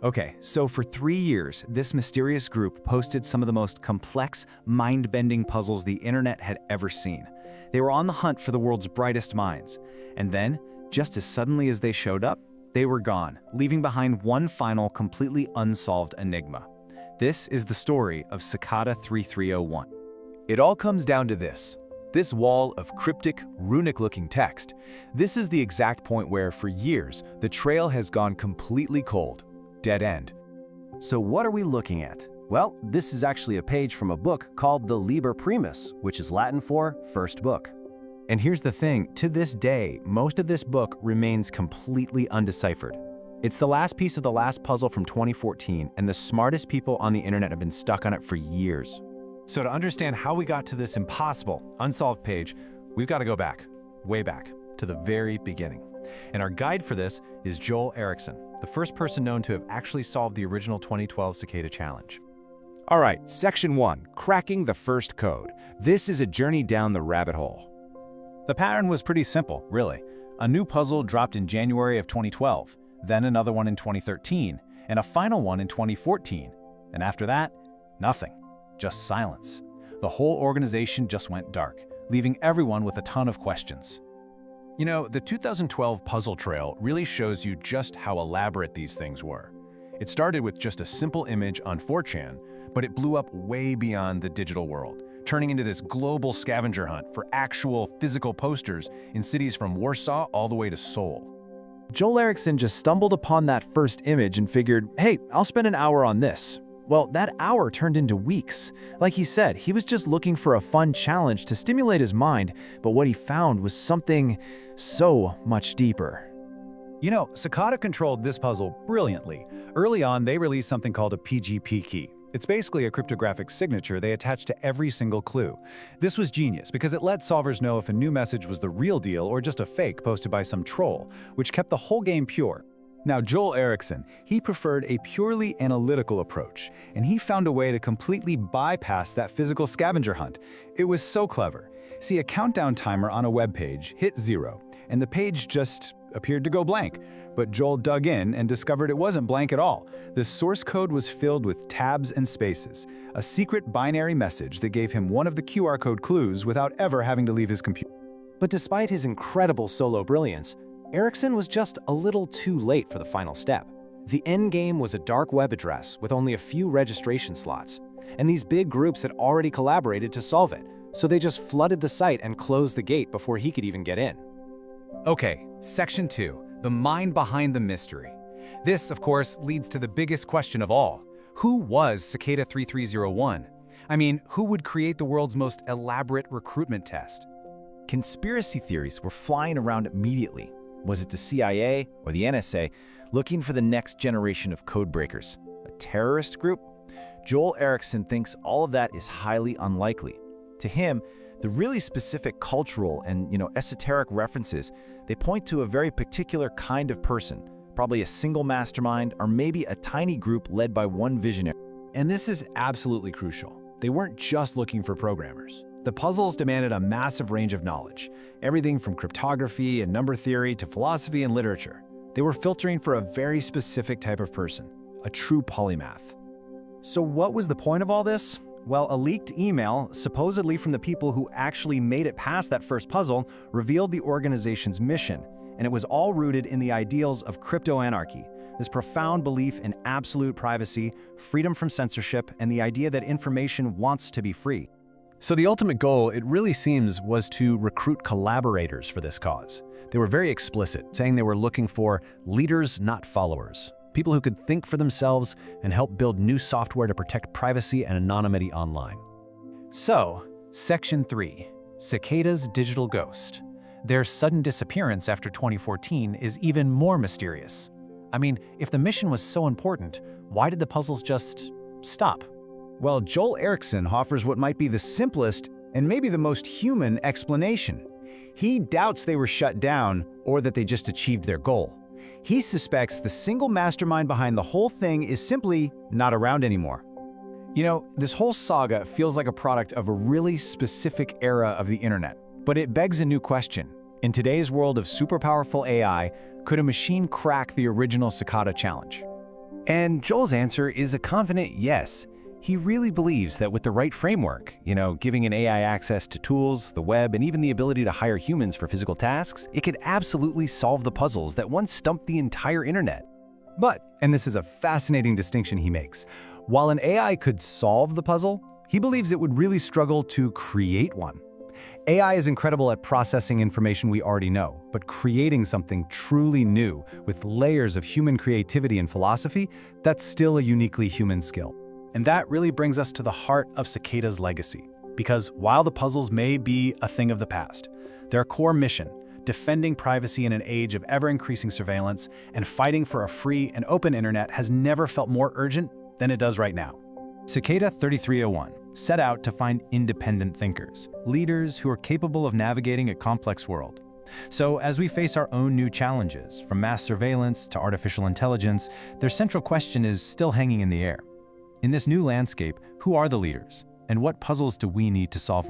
Okay, so for 3 years, this mysterious group posted some of the most complex, mind-bending puzzles the internet had ever seen. They were on the hunt for the world's brightest minds. And then, just as suddenly as they showed up, they were gone, leaving behind one final, completely unsolved enigma. This is the story of Cicada 3301. It all comes down to this. This wall of cryptic, runic-looking text. This is the exact point where, for years, the trail has gone completely cold. Dead end. So what are we looking at? Well, this is actually a page from a book called the Liber Primus, which is Latin for first book. And here's the thing, to this day, most of this book remains completely undeciphered. It's the last piece of the last puzzle from 2014, and the smartest people on the internet have been stuck on it for years. So to understand how we got to this impossible, unsolved page, we've got to go back, way back, to the very beginning. And our guide for this is Joel Eriksson, the first person known to have actually solved the original 2012 Cicada challenge. All right, Section 1, Cracking the First Code. This is a journey down the rabbit hole. The pattern was pretty simple, really. A new puzzle dropped in January of 2012, then another one in 2013, and a final one in 2014. And after that, nothing. Just silence. The whole organization just went dark, leaving everyone with a ton of questions. You know, the 2012 puzzle trail really shows you just how elaborate these things were. It started with just a simple image on 4chan, but it blew up way beyond the digital world, turning into this global scavenger hunt for actual physical posters in cities from Warsaw all the way to Seoul. Joel Eriksson just stumbled upon that first image and figured, hey, I'll spend an hour on this. Well, that hour turned into weeks. Like he said, he was just looking for a fun challenge to stimulate his mind, but what he found was something so much deeper. You know, Cicada controlled this puzzle brilliantly. Early on, they released something called a PGP key. It's basically a cryptographic signature they attach to every single clue. This was genius because it let solvers know if a new message was the real deal or just a fake posted by some troll, which kept the whole game pure. Now, Joel Eriksson, he preferred a purely analytical approach, and he found a way to completely bypass that physical scavenger hunt. It was so clever. See, a countdown timer on a web page hit 0, and the page just appeared to go blank. But Joel dug in and discovered it wasn't blank at all. The source code was filled with tabs and spaces, a secret binary message that gave him one of the QR code clues without ever having to leave his computer. But despite his incredible solo brilliance, Eriksson was just a little too late for the final step. The end game was a dark web address with only a few registration slots, and these big groups had already collaborated to solve it, so they just flooded the site and closed the gate before he could even get in. Okay, Section 2, the mind behind the mystery. This, of course, leads to the biggest question of all. Who was Cicada 3301? I mean, who would create the world's most elaborate recruitment test? Conspiracy theories were flying around immediately. Was it the CIA or the NSA looking for the next generation of codebreakers? A terrorist group? Joel Eriksson thinks all of that is highly unlikely. To him, the really specific cultural and, esoteric references, they point to a very particular kind of person, probably a single mastermind or maybe a tiny group led by one visionary. And this is absolutely crucial. They weren't just looking for programmers. The puzzles demanded a massive range of knowledge, everything from cryptography and number theory to philosophy and literature. They were filtering for a very specific type of person, a true polymath. So what was the point of all this? Well, a leaked email, supposedly from the people who actually made it past that first puzzle, revealed the organization's mission, and it was all rooted in the ideals of crypto-anarchy, this profound belief in absolute privacy, freedom from censorship, and the idea that information wants to be free. So the ultimate goal, it really seems, was to recruit collaborators for this cause. They were very explicit, saying they were looking for leaders, not followers. People who could think for themselves and help build new software to protect privacy and anonymity online. So, Section 3, Cicada's digital ghost. Their sudden disappearance after 2014 is even more mysterious. I mean, if the mission was so important, why did the puzzles just stop? Well, Joel Eriksson offers what might be the simplest and maybe the most human explanation. He doubts they were shut down or that they just achieved their goal. He suspects the single mastermind behind the whole thing is simply not around anymore. You know, this whole saga feels like a product of a really specific era of the internet. But it begs a new question. In today's world of super powerful AI, could a machine crack the original Cicada challenge? And Joel's answer is a confident yes. He really believes that with the right framework, giving an AI access to tools, the web, and even the ability to hire humans for physical tasks, it could absolutely solve the puzzles that once stumped the entire internet. But, and this is a fascinating distinction he makes, while an AI could solve the puzzle, he believes it would really struggle to create one. AI is incredible at processing information we already know, but creating something truly new with layers of human creativity and philosophy, that's still a uniquely human skill. And that really brings us to the heart of Cicada's legacy. Because while the puzzles may be a thing of the past, their core mission, defending privacy in an age of ever-increasing surveillance and fighting for a free and open internet, has never felt more urgent than it does right now. Cicada 3301 set out to find independent thinkers, leaders who are capable of navigating a complex world. So as we face our own new challenges, from mass surveillance to artificial intelligence, their central question is still hanging in the air. In this new landscape, who are the leaders? And what puzzles do we need to solve